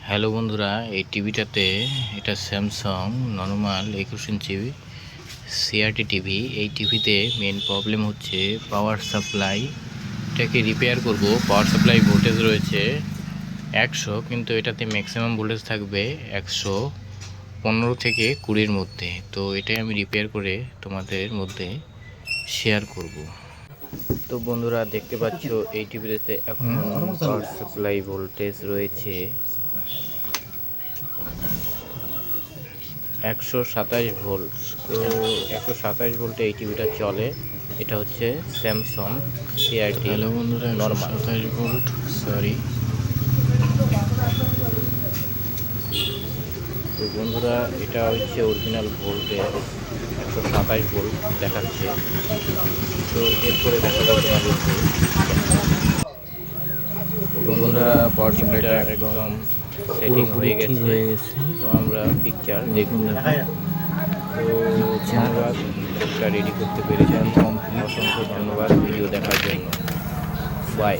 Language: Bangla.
হ্যালো বন্ধুরা, এই টিভিটাতে এটা স্যামসাং নর্মাল 21 ইঞ্চি সিআরটি টিভি। এই টিভিতে মেন প্রবলেম হচ্ছে পাওয়ার সাপ্লাই। এটাকে রিপেয়ার করব। পাওয়ার সাপ্লাই ভোল্টেজ রয়েছে 100, কিন্তু এটাতে ম্যাক্সিমাম ভোল্টেজ থাকবে 115 থেকে 20-এর মধ্যে। তো এটাই আমি রিপেয়ার করে তোমাদের মধ্যে শেয়ার করব। তো বন্ধুরা, দেখতে পাচ্ছ এই টিভিতে এখন পাওয়ার সাপ্লাই ভোল্টেজ রয়েছে 127 ভোল্ট। তো 127 ভোল্টে এই টিভিটা চলে। এটা হচ্ছে স্যামসাং সিআরটি। হ্যালো বন্ধুরা, নর্মাল 127 ভোল্ট, সরি। তো বন্ধুরা, এটা হচ্ছে অরিজিনাল ভোল্টেজ 127 ভোল্ট দেখাচ্ছে। তো এরপরে দেখাবো তোমাদেরকে। তো বন্ধুরা, পাওয়ার সাপ্লাইটা একদম সেটিং হয়ে গেছে। তো আমরা পিকচার দেখুন। তো ধন্যবাদ, পিকচারটা রেডি করতে পেরেছি। অসংখ্য ধন্যবাদ ভিডিও দেখার জন্য। বাই।